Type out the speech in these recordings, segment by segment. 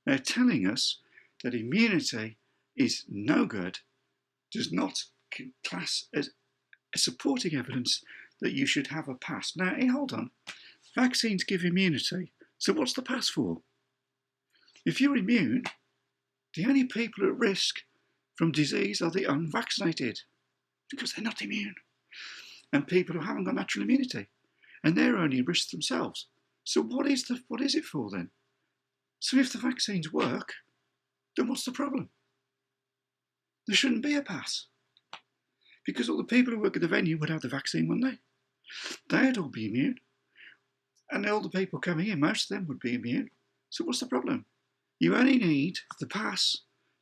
They're telling us that immunity is no good, does not class as a supporting evidence that you should have a pass. Now, hold on. Vaccines give immunity, so what's the pass for? If you're immune, the only people at risk from disease are the unvaccinated, because they're not immune, and people who haven't got natural immunity, and they're only at risk themselves. So what is it for then? So if the vaccines work, then what's the problem? There shouldn't be a pass, because all the people who work at the venue would have the vaccine, wouldn't they? They'd all be immune, and all the people coming in, most of them would be immune. So what's the problem? You only need the pass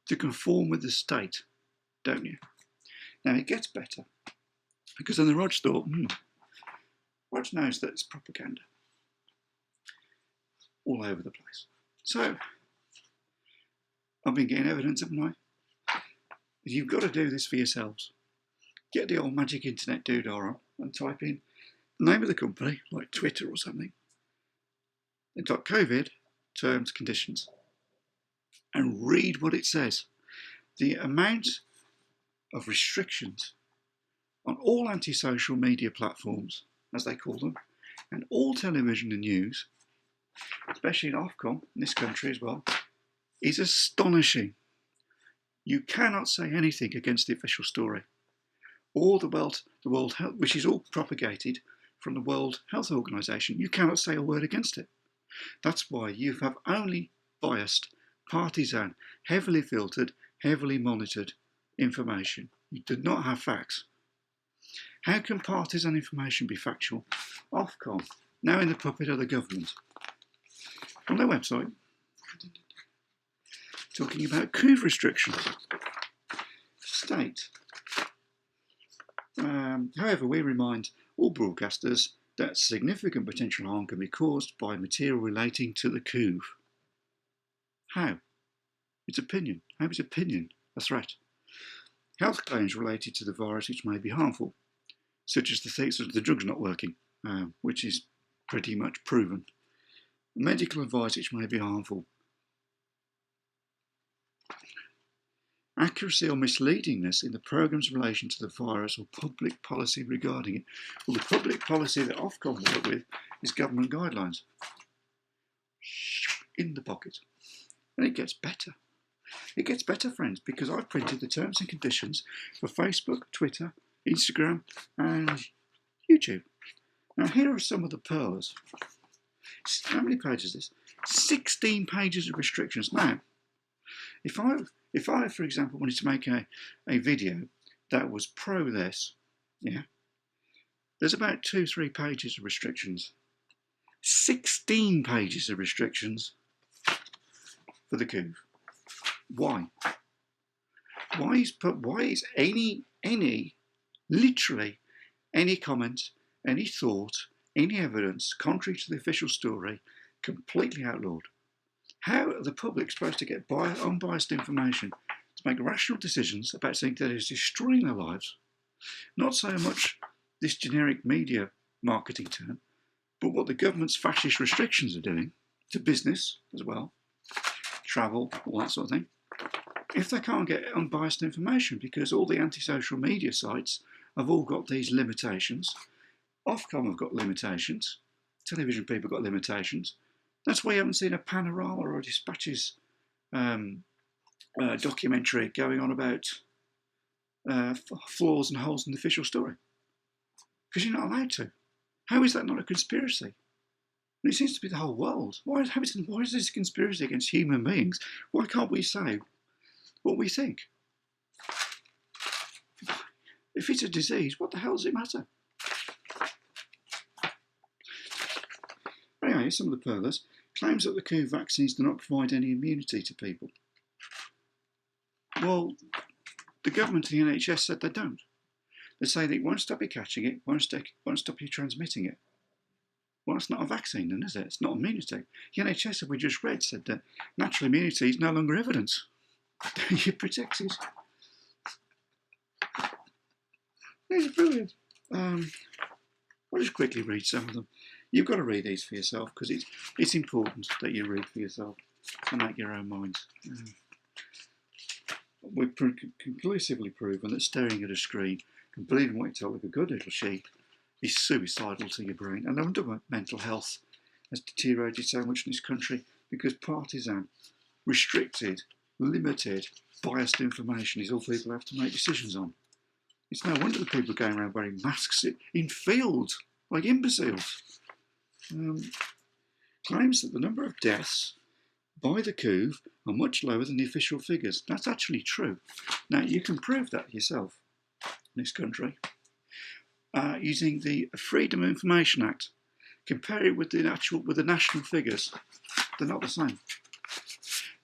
to conform with the state, don't you? Now it gets better, because then the Rog thought, Rog knows that it's propaganda all over the place. So I've been getting evidence, haven't I? You've got to do this for yourselves. Get the old magic internet doodah on and type in the name of the company, like Twitter or something, and type COVID terms, conditions, and read what it says. The amount of restrictions on all anti-social media platforms, as they call them, and all television and news, especially in Ofcom, in this country as well, is astonishing. You cannot say anything against the official story, or the World Health, which is all propagated from the World Health Organization. You cannot say a word against it. That's why you have only biased, partisan, heavily filtered, heavily monitored information. You do not have facts. How can partisan information be factual? Ofcom, now in the puppet of the government, on their website, talking about Coov restrictions. State. However, we remind all broadcasters that significant potential harm can be caused by material relating to the Coov. How? It's opinion. How is opinion a threat? Health claims related to the virus which may be harmful, such as the drug's not working, which is pretty much proven. Medical advice which may be harmful. Accuracy or misleadingness in the programme's relation to the virus or public policy regarding it. Well, the public policy that Ofcom work with is government guidelines. In the pocket. And it gets better. It gets better, friends, because I've printed the terms and conditions for Facebook, Twitter, Instagram, and YouTube. Now, here are some of the pearls. How many pages is this? 16 pages of restrictions. Now, if I, for example, wanted to make a video that was pro this, yeah, there's about 2-3 pages of restrictions. 16 pages of restrictions for the Coov. Why? Why is literally any comment, any thought, any evidence contrary to the official story completely outlawed? How are the public supposed to get unbiased information to make rational decisions about something that is destroying their lives? Not so much this generic media marketing term, but what the government's fascist restrictions are doing to business as well, travel, all that sort of thing. If they can't get unbiased information because all the anti-social media sites have all got these limitations, Ofcom have got limitations, television people have got limitations. That's why you haven't seen a Panorama or a Dispatches documentary going on about flaws and holes in the official story. Because you're not allowed to. How is that not a conspiracy? And it seems to be the whole world. Why is this a conspiracy against human beings? Why can't we say what we think? If it's a disease, what the hell does it matter? Anyway, here's some of the pearlers. Claims that the Coov vaccines do not provide any immunity to people. Well, the government and the NHS said they don't. They say that it won't stop you catching it, won't stop you transmitting it. Well, it's not a vaccine then, is it? It's not immunity. The NHS, as we just read, said that natural immunity is no longer evidence. You're protected. These are brilliant. I'll just quickly read some of them. You've got to read these for yourself because it's important that you read for yourself. So make your own minds. We've conclusively proven that staring at a screen and believing what you tell like a good little sheep is suicidal to your brain. And no wonder mental health has deteriorated so much in this country, because partisan, restricted, limited, biased information is all people have to make decisions on. It's no wonder the people are going around wearing masks in fields like imbeciles. Claims that the number of deaths by the Coov are much lower than the official figures. That's actually true. Now, you can prove that yourself in this country using the Freedom of Information Act. Compare it with the national figures. They're not the same.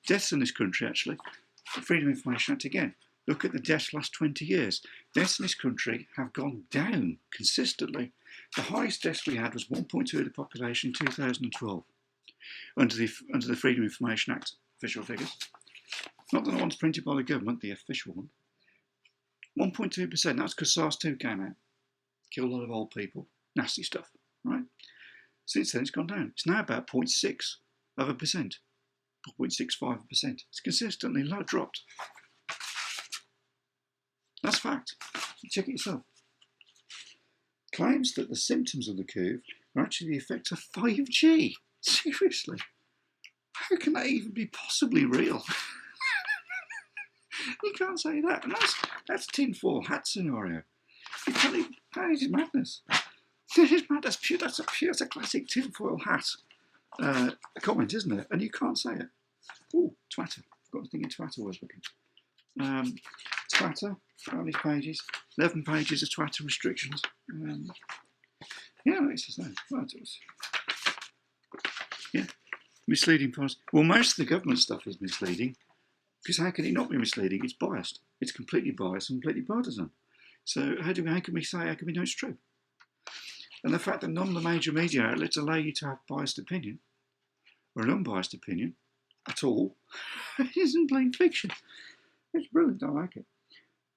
Deaths in this country, actually, the Freedom of Information Act again. Look at the deaths last 20 years. Deaths in this country have gone down consistently. The highest deaths we had was 1.2 of the population in 2012 under the Freedom of Information Act official figures. Not the ones printed by the government, the official one. 1.2%, that's because SARS-2 came out. Killed a lot of old people. Nasty stuff, right? Since then it's gone down. It's now about 0.6%. 0.65%. It's consistently dropped. That's fact. Check it yourself. Claims that the symptoms of the Coov are actually the effects of 5G. Seriously? How can that even be possibly real? You can't say that. And that's tinfoil hat scenario. You can't even, that is madness. It is mad. That's a classic tinfoil hat comment, isn't it? And you can't say it. Oh, Twitter. I've got to think Twitter was looking. Twitter, how many pages? 11 pages of Twitter restrictions. Yeah, it's the same. Right, yeah, misleading posts. Well, most of the government stuff is misleading, because how can it not be misleading? It's biased. It's completely biased and completely partisan. So how can we know it's true? And the fact that none of the major media outlets allow you to have biased opinion, or an unbiased opinion, at all, isn't plain fiction. It's brilliant, I like it.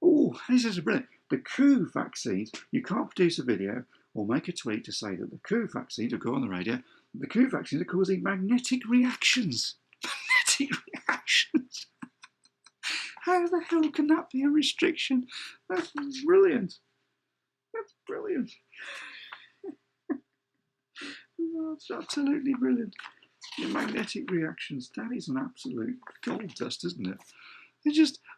Oh, this is brilliant. The Coov vaccines, you can't produce a video or make a tweet to say that the Coov vaccines, or go on the radio, the Coov vaccines are causing magnetic reactions. Magnetic reactions. How the hell can that be a restriction? That's brilliant. That's brilliant. That's absolutely brilliant. The magnetic reactions, that is an absolute gold dust, isn't it?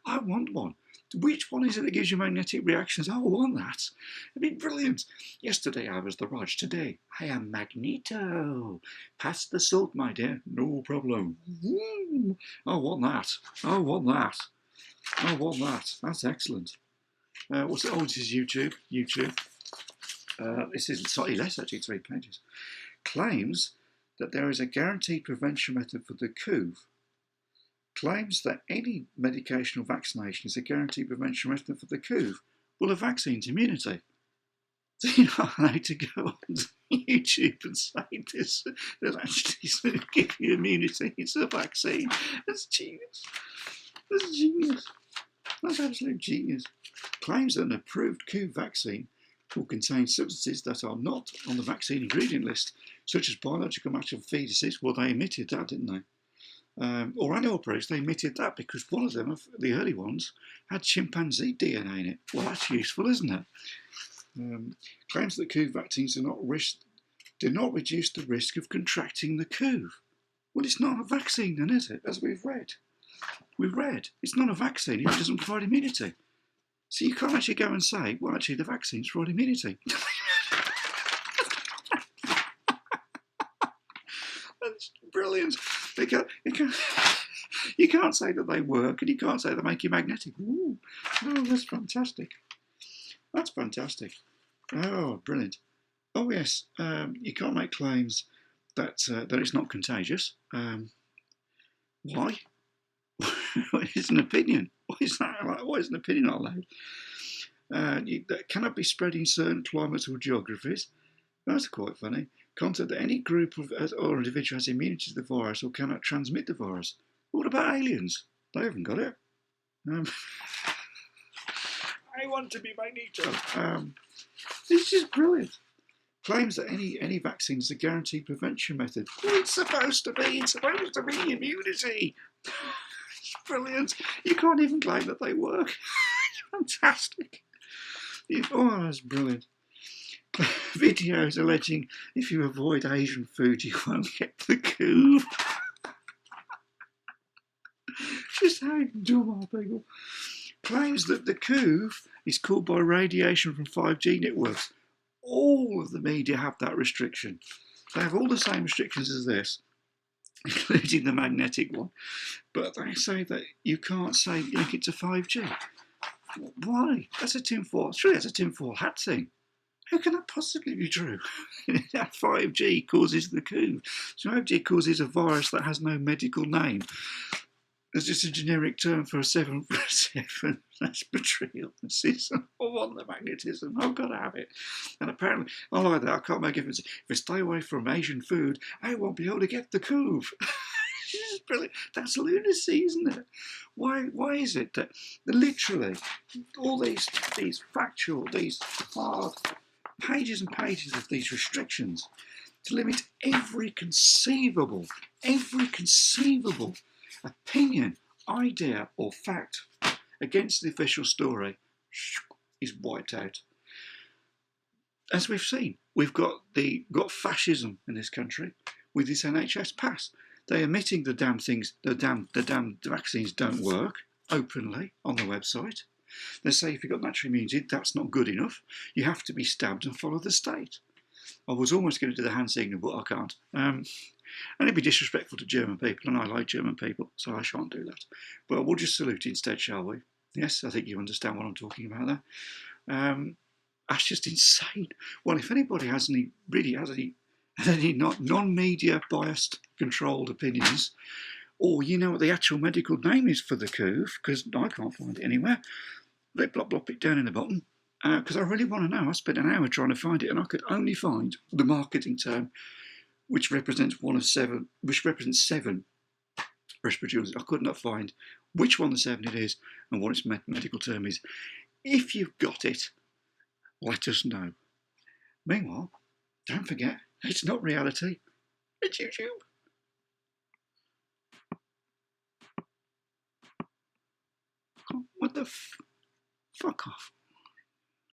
I want one. Which one is it that gives you magnetic reactions? Oh, I want that. It'd be brilliant. Yesterday I was the Raj. Today I am Magneto. Pass the salt, my dear. No problem. I want that. I want that. I want that. That's excellent. What's it? Oh, this is YouTube. YouTube. This is slightly less, actually, 3 pages. Claims that there is a guaranteed prevention method for the Coov. Claims that any medication or vaccination is a guaranteed prevention method for the Coov. Well, a vaccine's immunity. So you're not allowed to go on YouTube and say this. That actually give you immunity. It's a vaccine. That's genius. That's genius. That's absolute genius. Claims that an approved Coov vaccine will contain substances that are not on the vaccine ingredient list, such as biological matching fetuses. Well, they omitted that, didn't they? Or animal products, they omitted that because one of them, the early ones, had chimpanzee DNA in it. Well, that's useful, isn't it? Claims that Coov vaccines do not reduce the risk of contracting the Coov. Well, it's not a vaccine then, is it? As we've read. It's not a vaccine if it doesn't provide immunity. So you can't actually go and say, well, actually, the vaccines provide immunity. That's brilliant. You can't say that they work, and you can't say they make you magnetic. Ooh, oh, that's fantastic. That's fantastic. Oh, brilliant. Oh, yes, you can't make claims that it's not contagious. Why? It's an opinion. Why is an opinion not allowed? That cannot be spread in certain climates or geographies. That's quite funny. Concept that any group of or individual has immunity to the virus or cannot transmit the virus. What about aliens? They haven't got it. I want to be Magneto. It's just brilliant. claims that any vaccine is a guaranteed prevention method. Well, it's supposed to be. It's supposed to be immunity. It's brilliant. You can't even claim that they work. Fantastic. Oh, that's brilliant. Videos alleging if you avoid Asian food, you won't get the Coov. Just how dumb are people? Claims that the Coov is caused by radiation from 5G networks. All of the media have that restriction. They have all the same restrictions as this, including the magnetic one. But they say that you can't say link it to 5G. Why? That's a tinfoil. Surely that's a tinfoil hat thing. How can that possibly be true? 5G causes the Coov. So 5G causes a virus that has no medical name. It's just a generic term for a 747. That's betrayal. I want the magnetism. I've got to have it. And apparently, I like that. I can't make a difference. If I stay away from Asian food, I won't be able to get the Coov. This is brilliant. That's lunacy, isn't it? Why is it that literally all these factual, these hard pages and pages of these restrictions to limit every conceivable opinion, idea or fact against the official story is wiped out. As we've seen, we've got fascism in this country with this NHS pass. They're admitting the damn vaccines don't work openly on the website. They say if you've got natural immunity, that's not good enough. You have to be stabbed and follow the state. I was almost going to do the hand signal, but I can't. And it'd be disrespectful to German people, and I like German people, so I shan't do that. But we'll just salute instead, shall we? Yes, I think you understand what I'm talking about there. That's just insane. Well, if anybody has any non-media biased controlled opinions, or you know what the actual medical name is for the Coov, because I can't find it anywhere, let blop it down in the bottom, because I really want to know. I spent an hour trying to find it, and I could only find the marketing term, which represents seven respiratory illnesses. I could not find which one of the 7 it is and what its medical term is. If you've got it, let us know. Meanwhile, don't forget, it's not reality, it's YouTube. What the fuck off.